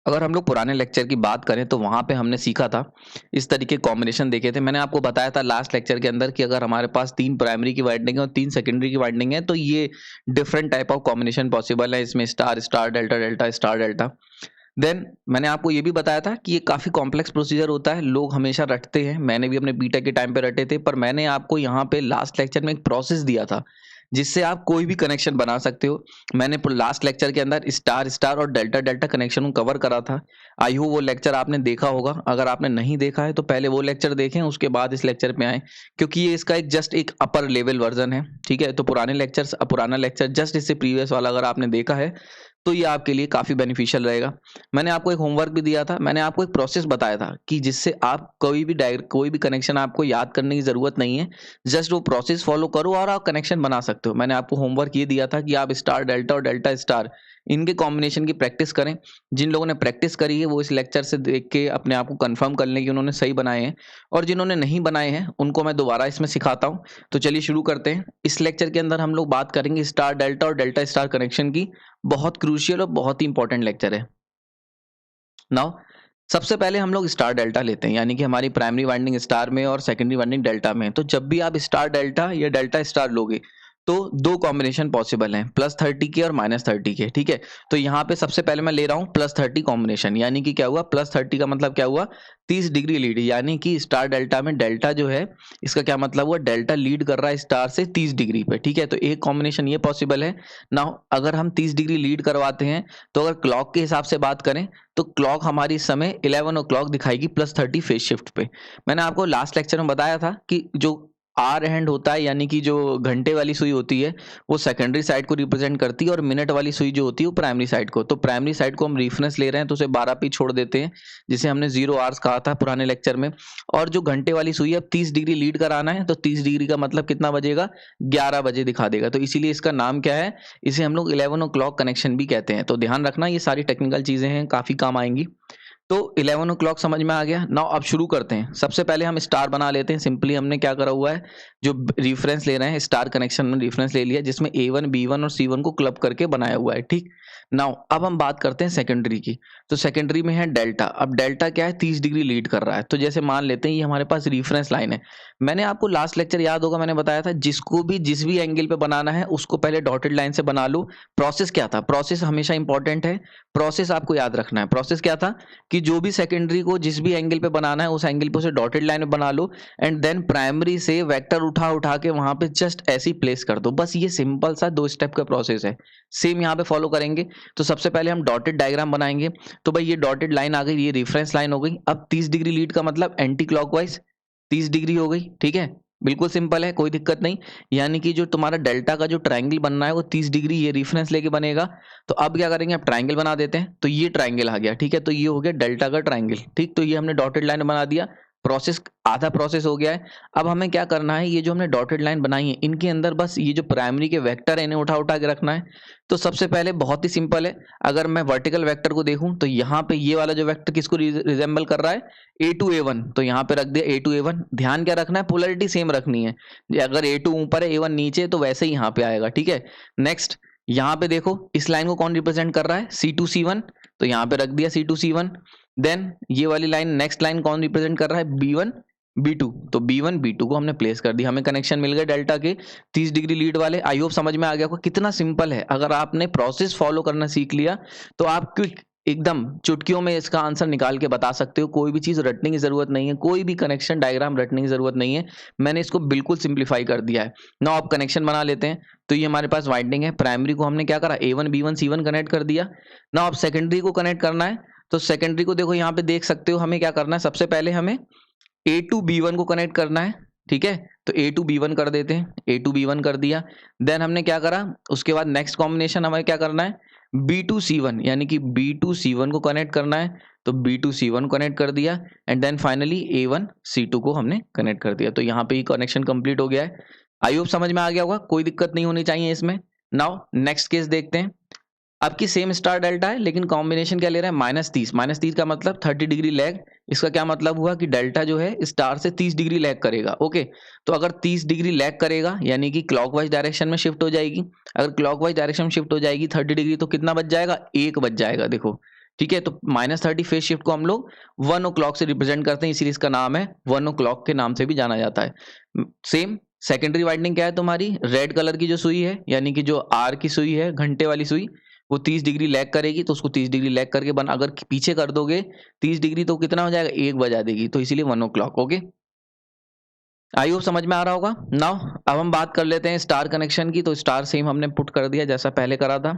अगर हम लोग पुराने लेक्चर की बात करें तो वहाँ पे हमने सीखा था, इस तरीके कॉम्बिनेशन देखे थे। मैंने आपको बताया था लास्ट लेक्चर के अंदर कि अगर हमारे पास 3 प्राइमरी की वाइंडिंग है और 3 सेकेंडरी की वाइंडिंग है तो ये different type of combination possible है। इसमें star star, delta delta, star delta. Then मैंने आपको ये भी बताया था कि ये काफ़ी कॉम्प्लेक्स प्रोसीजर होता है, लोग हमेशा रटते हैं, मैंने भी अपने बीटेक के टाइम पे रटे थे, पर मैंने आपको यहाँ पे लास्ट लेक्चर में एक प्रोसेस दिया था जिससे आप कोई भी कनेक्शन बना सकते हो। मैंने लास्ट लेक्चर के अंदर स्टार स्टार और डेल्टा डेल्टा कनेक्शन को कवर करा था। आई होप वो लेक्चर आपने देखा होगा। अगर आपने नहीं देखा है तो पहले वो लेक्चर देखें, उसके बाद इस लेक्चर पे आए, क्योंकि ये इसका एक जस्ट एक अपर लेवल वर्जन है। ठीक है, तो पुराना लेक्चर जस्ट इससे प्रीवियस वाला अगर आपने देखा है तो ये आपके लिए काफ़ी बेनिफिशियल रहेगा। मैंने आपको एक होमवर्क भी दिया था, मैंने आपको एक प्रोसेस बताया था कि जिससे आप कोई भी कनेक्शन आपको याद करने की ज़रूरत नहीं है, जस्ट वो प्रोसेस फॉलो करो और आप कनेक्शन बना सकते हो। मैंने आपको होमवर्क ये दिया था कि आप स्टार डेल्टा और डेल्टा स्टार इनके कॉम्बिनेशन की प्रैक्टिस करें। जिन लोगों ने प्रैक्टिस करी है वो इस लेक्चर से देख के अपने आप को कंफर्म कर लें कि उन्होंने सही बनाए हैं, और जिन्होंने नहीं बनाए हैं उनको मैं दोबारा इसमें सिखाता हूँ। तो चलिए शुरू करते हैं। इस लेक्चर के अंदर हम लोग बात करेंगे स्टार डेल्टा और डेल्टा स्टार कनेक्शन की। बहुत क्रूशियल और बहुत ही इंपॉर्टेंट लेक्चर है। नाउ सबसे पहले हम लोग स्टार डेल्टा लेते हैं, यानी कि हमारी प्राइमरी वाइंडिंग स्टार में और सेकेंडरी वाइंडिंग डेल्टा में। तो जब भी आप स्टार डेल्टा या डेल्टा स्टार लोगे तो दो कॉम्बिनेशन पॉसिबल हैं, +30 के और -30 के। ठीक है, तो यहाँ पे सबसे पहले मैं ले रहा हूँ +30 कॉम्बिनेशन, यानी कि क्या हुआ, +30 का मतलब क्या हुआ, 30 डिग्री लीड, यानी कि स्टार डेल्टा में डेल्टा जो है इसका क्या मतलब हुआ, डेल्टा लीड कर रहा है स्टार से 30 डिग्री पे। ठीक है, तो एक कॉम्बिनेशन ये पॉसिबल है ना। अगर हम 30 डिग्री लीड करवाते हैं तो अगर क्लॉक के हिसाब से बात करें तो क्लॉक हमारी इस समय 11 ओ क्लॉक दिखाएगी +30 फेज शिफ्ट पे। मैंने आपको लास्ट लेक्चर में बताया था कि जो आर हैंड होता है, यानी कि जो घंटे वाली सुई होती है वो सेकेंडरी साइड को रिप्रेजेंट करती है, और मिनट वाली सुई जो होती है वो प्राइमरी साइड को। तो प्राइमरी साइड को हम रेफरेंस ले रहे हैं तो उसे 12 पी छोड़ देते हैं, जिसे हमने 0 आवर्स कहा था पुराने लेक्चर में। और जो घंटे वाली सुई है, अब 30 डिग्री लीड कराना है तो 30 डिग्री का मतलब कितना बजेगा, 11 बजे दिखा देगा। तो इसीलिए इसका नाम क्या है, इसे हम लोग 11 ओ क्लॉक कनेक्शन भी कहते हैं। तो ध्यान रखना, ये सारी टेक्निकल चीजें हैं, काफी काम आएंगी। तो 11 ओ क्लॉक समझ में आ गया। नाउ अब शुरू करते हैं। सबसे पहले हम स्टार बना लेते हैं। सिंपली हमने क्या करा हुआ है, जो रेफरेंस ले रहे हैं स्टार कनेक्शन में रेफरेंस ले लिया, जिसमें A1 B1 और C1 को क्लब करके बनाया हुआ है। ठीक, नाउ अब हम बात करते हैं सेकेंडरी की। तो सेकेंडरी में है डेल्टा। अब डेल्टा क्या है, 30 डिग्री लीड कर रहा है। तो जैसे मान लेते हैं ये हमारे पास रेफरेंस लाइन है। मैंने आपको लास्ट लेक्चर याद होगा, मैंने बताया था जिसको भी जिस भी एंगल पे बनाना है उसको पहले डॉटेड लाइन से बना लो। प्रोसेस क्या था, प्रोसेस हमेशा इंपॉर्टेंट है, प्रोसेस आपको याद रखना है। प्रोसेस क्या था कि जो भी सेकेंडरी को जिस भी एंगल पे बनाना है उस एंगल पे उसे डॉटेड लाइन में बना लो, एंड देन प्राइमरी से वेक्टर उठा उठा के वहां पे जस्ट ऐसे ही प्लेस कर दो। बस ये सिंपल सा 2 स्टेप का प्रोसेस है, सेम यहाँ पे फॉलो करेंगे। तो सबसे पहले हम डॉटेड डायग्राम बनाएंगे। तो भाई ये डॉटेड लाइन आ गई, ये रेफरेंस लाइन हो गई। अब 30 डिग्री लीड का मतलब एंटी क्लॉकवाइज 30 डिग्री हो गई। ठीक है, बिल्कुल सिंपल है, कोई दिक्कत नहीं। यानी कि जो तुम्हारा डेल्टा का जो ट्रायंगल बनना है वो 30 डिग्री ये रेफरेंस लेके बनेगा। तो अब क्या करेंगे, अब ट्रायंगल बना देते हैं। तो ये ट्रायंगल आ गया। ठीक है, तो ये हो गया डेल्टा का ट्रायंगल। ठीक, तो ये हमने डॉटेड लाइन बना दिया। प्रोसेस आधा प्रोसेस हो गया है। अब हमें क्या करना है, ये जो हमने डॉटेड लाइन बनाई है इनके अंदर बस ये जो प्राइमरी के वेक्टर है इन्हें उठा उठा के रखना है। तो सबसे पहले बहुत ही सिंपल है, अगर मैं वर्टिकल वेक्टर को देखूं तो यहाँ पे ये वाला जो वेक्टर किसको रिजेंबल कर रहा है, A2 A1। तो यहाँ पे रख दिया A2 A1। ध्यान क्या रखना है, पोलरिटी सेम रखनी है। अगर A2 ऊपर है A1 नीचे तो वैसे ही यहाँ पे आएगा। ठीक है, नेक्स्ट यहाँ पे देखो इस लाइन को कौन रिप्रेजेंट कर रहा है, C2 C1। तो यहाँ पे रख दिया C2 C1। देन ये वाली लाइन, नेक्स्ट लाइन कौन रिप्रेजेंट कर रहा है, B1 B2। तो B1 B2 को हमने प्लेस कर दिया, हमें कनेक्शन मिल गए डेल्टा के 30 डिग्री लीड वाले। आई होप समझ में आ गया आपको कितना सिंपल है। अगर आपने प्रोसेस फॉलो करना सीख लिया तो आप क्विक एकदम चुटकियों में इसका आंसर निकाल के बता सकते हो। कोई भी चीज रटने की जरूरत नहीं है, कोई भी कनेक्शन डायग्राम रटने की जरूरत नहीं है। मैंने इसको बिल्कुल सिंप्लीफाई कर दिया है। नाउ आप कनेक्शन बना लेते हैं। तो ये हमारे पास वाइंडिंग है, प्राइमरी को हमने क्या करा, A1 B1 C1 कनेक्ट कर दिया। नाउ आप सेकेंडरी को कनेक्ट करना है। तो सेकेंडरी को देखो यहाँ पे देख सकते हो, हमें क्या करना है, सबसे पहले हमें A2 B1 को कनेक्ट करना है। ठीक है, तो A2 B1 कर देते हैं, A2 B1 कर दिया। देन हमने क्या करा, उसके बाद नेक्स्ट कॉम्बिनेशन हमें क्या करना है, B2 C1, यानी कि B2 C1 को कनेक्ट करना है। तो B2 C1 कनेक्ट कर दिया, and then finally A1 C2 को हमने कनेक्ट कर दिया। तो यहाँ पे ही कनेक्शन कंप्लीट हो गया है। आई होप समझ में आ गया होगा, कोई दिक्कत नहीं होनी चाहिए इसमें। नाउ नेक्स्ट केस देखते हैं। आपकी सेम स्टार डेल्टा है लेकिन कॉम्बिनेशन क्या ले रहा है, -30। -30 का मतलब 30 डिग्री लैग। इसका क्या मतलब हुआ कि डेल्टा जो है स्टार से 30 डिग्री लैग करेगा। ओके, तो अगर 30 डिग्री लैग करेगा यानी कि क्लॉकवाइज डायरेक्शन में शिफ्ट हो जाएगी। अगर क्लॉकवाइज डायरेक्शन में शिफ्ट हो जाएगी 30 डिग्री तो कितना बच जाएगा, 1 बच जाएगा। देखो ठीक है, तो -30 फेज शिफ्ट को हम लोग 1 o'clock से रिप्रेजेंट करते हैं, इसीलिए इसका नाम है 1 o'clock के नाम से भी जाना जाता है। सेम सेकेंडरी वाइंडिंग क्या है तुम्हारी, रेड कलर की जो सुई है यानी कि जो आर की सुई है, घंटे वाली सुई, वो 30 डिग्री लैग करेगी, तो उसको 30 डिग्री लैग करके बना, अगर पीछे कर दोगे 30 डिग्री तो कितना हो जाएगा, 1 बजा देगी, तो इसीलिए 1 o'clock। ओके, आई होप समझ में आ रहा होगा। नाउ अब हम बात कर लेते हैं स्टार कनेक्शन की। तो स्टार सेम हमने पुट कर दिया जैसा पहले करा था,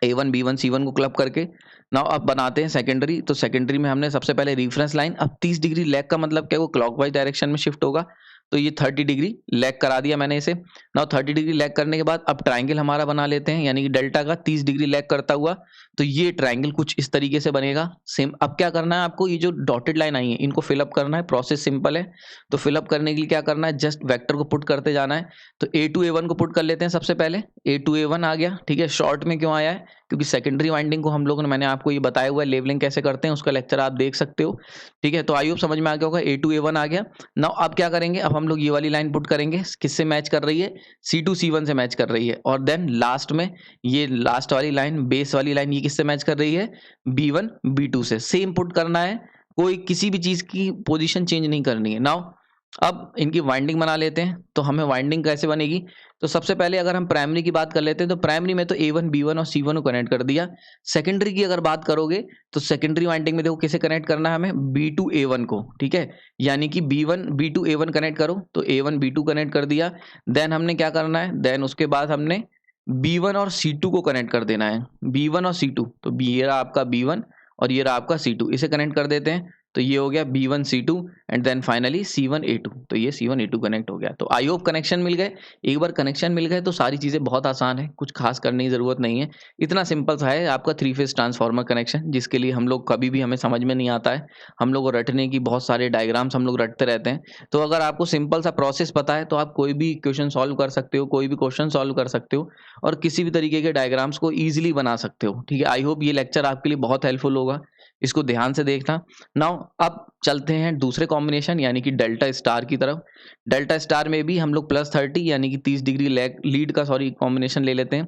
A1 B1 C1 को क्लब करके। नाउ अब बनाते हैं सेकेंडरी। तो सेकेंडरी में हमने सबसे पहले रेफरेंस लाइन, अब 30 डिग्री लैग का मतलब क्या, वो क्लॉकवाइज डायरेक्शन में शिफ्ट होगा, तो ये 30 डिग्री लैग करा दिया मैंने इसे। नाउ 30 डिग्री लैग करने के बाद अब ट्राइंगल हमारा बना लेते हैं, यानी कि डेल्टा का 30 डिग्री लैग करता हुआ, तो ये ट्राइंगल कुछ इस तरीके से बनेगा। सेम अब क्या करना है आपको, ये जो डॉटेड लाइन आई है इनको फिलअप करना है, प्रोसेस सिंपल है। तो फिलअप करने के लिए क्या करना है, जस्ट वेक्टर को पुट करते जाना है। तो A2 A1 को पुट कर लेते हैं सबसे पहले। A2 A1 आ गया, ठीक है। शॉर्ट में क्यों आया है, क्योंकि सेकेंडरी वाइंडिंग को हम लोगों ने, मैंने आपको ये बताया हुआ है लेवलिंग कैसे करते हैं, उसका लेक्चर आप देख सकते हो, ठीक है। तो आई होप समझ में आ गया होगा। A2 A1 आ गया। नाउ अब क्या करेंगे, अब हम लोग ये वाली लाइन पुट करेंगे, किससे मैच कर रही है, C2 C1 से मैच कर रही है। और देन लास्ट में ये लास्ट वाली लाइन, बेस वाली लाइन, ये किससे मैच कर रही है, B1 B2 से। सेम पुट करना है, कोई किसी भी चीज की पोजीशन चेंज नहीं करनी है। नाउ अब इनकी वाइंडिंग बना लेते हैं। तो हमें वाइंडिंग कैसे बनेगी, तो सबसे पहले अगर हम प्राइमरी की बात कर लेते हैं, तो प्राइमरी में तो A1 B1 और C1 को कनेक्ट कर दिया। सेकेंडरी की अगर बात करोगे तो सेकेंडरी वाइंडिंग में देखो किसे कनेक्ट करना है हमें, B2 A1 को, ठीक है। यानी कि B1 B2 A1 कनेक्ट करो, तो A1 B2 कनेक्ट कर दिया। देन हमने क्या करना है, देन उसके बाद हमने B1 और C2 को कनेक्ट कर देना है, B1 और C2। तो ये रहा आपका B1 और ये रहा आपका C2, इसे कनेक्ट कर देते हैं। तो ये हो गया B1 C2 and then finally C1 A2। तो ये C1 A2 कनेक्ट हो गया। तो आई होप कनेक्शन मिल गए। एक बार कनेक्शन मिल गए तो सारी चीज़ें बहुत आसान है, कुछ खास करने की ज़रूरत नहीं है। इतना सिंपल सा है आपका 3 फेज ट्रांसफार्मर कनेक्शन, जिसके लिए हम लोग कभी भी, हमें समझ में नहीं आता है, हम लोग को रटने की बहुत सारे डायग्राम्स हम लोग रटते रहते हैं। तो अगर आपको सिंपल सा प्रोसेस पता है तो आप कोई भी क्वेश्चन सॉल्व कर सकते हो, कोई भी क्वेश्चन सॉल्व कर सकते हो और किसी भी तरीके के डायग्राम्स को ईजिली बना सकते हो, ठीक है। आई होप ये लेक्चर आपके लिए बहुत हेल्पफुल होगा, इसको ध्यान से देखना। नाउ अब चलते हैं दूसरे कॉम्बिनेशन यानी कि डेल्टा स्टार की तरफ। डेल्टा स्टार में भी हम लोग +30 यानी कि 30 डिग्री लीड का कॉम्बिनेशन ले लेते हैं।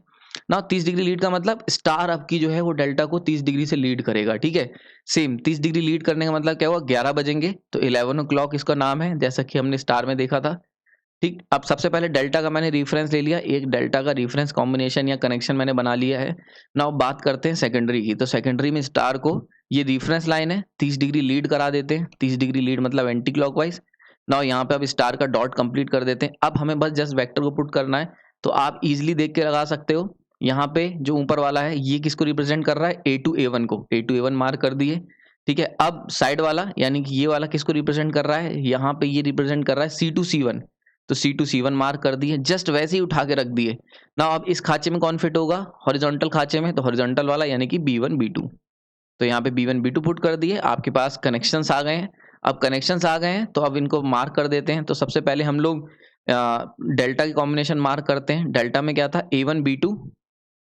ना 30 डिग्री लीड का मतलब स्टार आपकी जो है वो डेल्टा को 30 डिग्री से लीड करेगा, ठीक है। सेम 30 डिग्री लीड करने का मतलब क्या हुआ, 11 बजेंगे, तो 11 o'clock इसका नाम है, जैसा कि हमने स्टार में देखा था, ठीक। अब सबसे पहले डेल्टा का मैंने रेफरेंस ले लिया, एक डेल्टा का रेफरेंस कॉम्बिनेशन या कनेक्शन मैंने बना लिया है। नाउ बात करते हैं सेकेंडरी की। तो सेकेंडरी में स्टार को, ये रेफरेंस लाइन है, 30 डिग्री लीड करा देते हैं। 30 डिग्री लीड मतलब एंटी क्लॉकवाइज। नाउ यहाँ पे अब स्टार का डॉट कंप्लीट कर देते हैं। अब हमें बस जस्ट वेक्टर को पुट करना है, तो आप इजिली देख के लगा सकते हो। यहाँ पे जो ऊपर वाला है ये किसको रिप्रेजेंट कर रहा है, A2 A1 को। A2 A1 मार्क कर दिए, ठीक है। अब साइड वाला यानी कि ये वाला किसको रिप्रेजेंट कर रहा है, यहाँ पे ये रिप्रेजेंट कर रहा है C2 C1, तो C2 C1 मार्क कर दिए, जस्ट वैसे ही उठा के रख दिए। ना अब इस खांचे में कौन फिट होगा, हॉरिजॉन्टल खांचे में, तो हॉरिजॉन्टल वाला यानी कि B1 B2। तो यहाँ पे B1 B2 पुट कर दिए, आपके पास कनेक्शंस आ गए हैं। अब कनेक्शंस आ गए हैं तो अब इनको मार्क कर देते हैं। तो सबसे पहले हम लोग डेल्टा की कॉम्बिनेशन मार्क करते हैं। डेल्टा में क्या था, A1 B2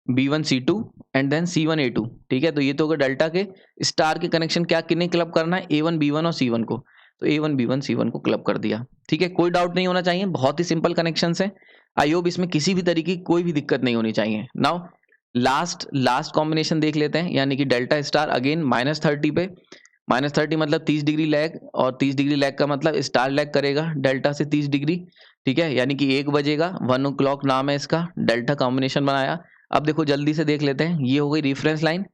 B1 C2 and then C1 A2, ठीक है। तो ये तो होगा डेल्टा के। स्टार के कनेक्शन क्या किन्हें क्लब करना है, A1 B1 और C1 को। तो A1 B1 C1 को क्लब कर दिया, ठीक है। कोई डाउट नहीं होना चाहिए, बहुत ही सिंपल कनेक्शंस है। आई होप इसमें किसी भी तरीके की कोई भी दिक्कत नहीं होनी चाहिए। नाउ लास्ट कॉम्बिनेशन देख लेते हैं, यानी कि डेल्टा स्टार अगेन -30 पे। -30 मतलब 30 डिग्री लैग, और 30 डिग्री लैग का मतलब स्टार लैग करेगा डेल्टा से 30 डिग्री, ठीक है। यानी कि 1 बजेगा, 1 o'clock नाम है इसका। डेल्टा कॉम्बिनेशन बनाया। अब देखो जल्दी से देख लेते हैं, ये हो गई रेफरेंस लाइन।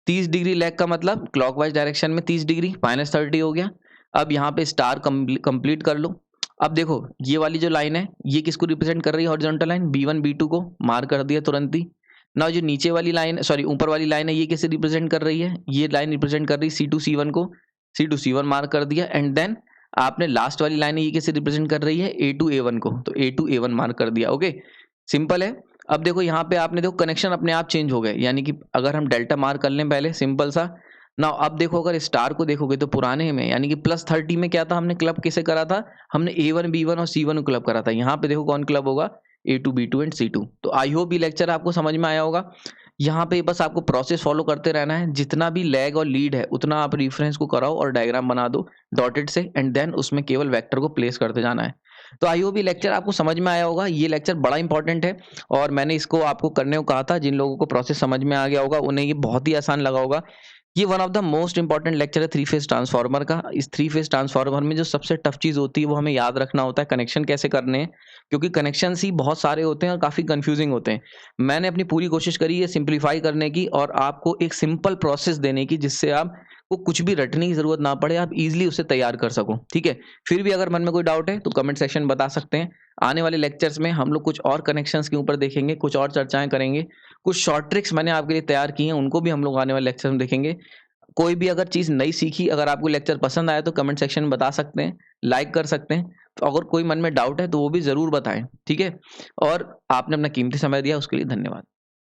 30 डिग्री लैग का मतलब क्लॉकवाइज डायरेक्शन में 30 डिग्री, -30 हो गया। अब यहाँ पे स्टार कंप्लीट कर लो। अब देखो ये वाली जो लाइन है ये किसको रिप्रेजेंट कर रही है, हॉरिजॉन्टल लाइन, B1 B2 को मार्क कर दिया तुरंत ही। ना जो नीचे वाली लाइन, सॉरी ऊपर वाली लाइन है, ये किसे रिप्रेजेंट कर रही है, ये लाइन रिप्रेजेंट कर रही है C2 C1 को। C2 C1 मार्क कर दिया एंड देन आपने लास्ट वाली लाइन है, ये किसे रिप्रेजेंट कर रही है, A2 A1 को। तो A2 A1 मार्क कर दिया, ओके सिंपल है। अब देखो यहाँ पे आपने देखो कनेक्शन अपने आप चेंज हो गए, यानी कि अगर हम डेल्टा मार्क कर लें पहले, सिंपल सा। ना अब देखो अगर स्टार को देखोगे तो पुराने में यानी कि +30 में क्या था, हमने क्लब किसे करा था, हमने A1 B1 और C1 को क्लब करा था। यहाँ पे देखो कौन क्लब होगा, A2 B2 एंड C2। तो आई होप ये लेक्चर आपको समझ में आया होगा। यहाँ पे बस आपको प्रोसेस फॉलो करते रहना है, जितना भी लैग और लीड है उतना आप रेफरेंस को कराओ और डायग्राम बना दो डॉटेड से, एंड देन उसमें केवल वेक्टर को प्लेस करते जाना है। तो आई होप ये लेक्चर आपको समझ में आया होगा। ये लेक्चर बड़ा इंपॉर्टेंट है और मैंने इसको आपको करने को कहा था। जिन लोगों को प्रोसेस समझ में आ गया होगा उन्हें ये बहुत ही आसान लगा होगा। ये one of the most important lecture है थ्री फेज ट्रांसफार्मर का। इस थ्री फेज ट्रांसफार्मर में जो सबसे टफ चीज़ होती है वो हमें याद रखना होता है, कनेक्शन कैसे करने हैं, क्योंकि कनेक्शंस ही बहुत सारे होते हैं और काफ़ी कंफ्यूजिंग होते हैं। मैंने अपनी पूरी कोशिश करी है सिंप्लीफाई करने की और आपको एक सिंपल प्रोसेस देने की, जिससे आपको कुछ भी रटने की ज़रूरत ना पड़े, आप इजीली उसे तैयार कर सको। ठीक है, फिर भी अगर मन में कोई डाउट है तो कमेंट सेक्शन में बता सकते हैं। आने वाले लेक्चर्स में हम लोग कुछ और कनेक्शंस के ऊपर देखेंगे, कुछ और चर्चाएं करेंगे, कुछ शॉर्ट ट्रिक्स मैंने आपके लिए तैयार की हैं, उनको भी हम लोग आने वाले लेक्चर में देखेंगे। कोई भी अगर चीज़ नई सीखी, अगर आपको लेक्चर पसंद आया तो कमेंट सेक्शन में बता सकते हैं, लाइक कर सकते हैं। तो अगर कोई मन में डाउट है तो वो भी ज़रूर बताएं। ठीक है, और आपने अपना कीमती समय दिया उसके लिए धन्यवाद।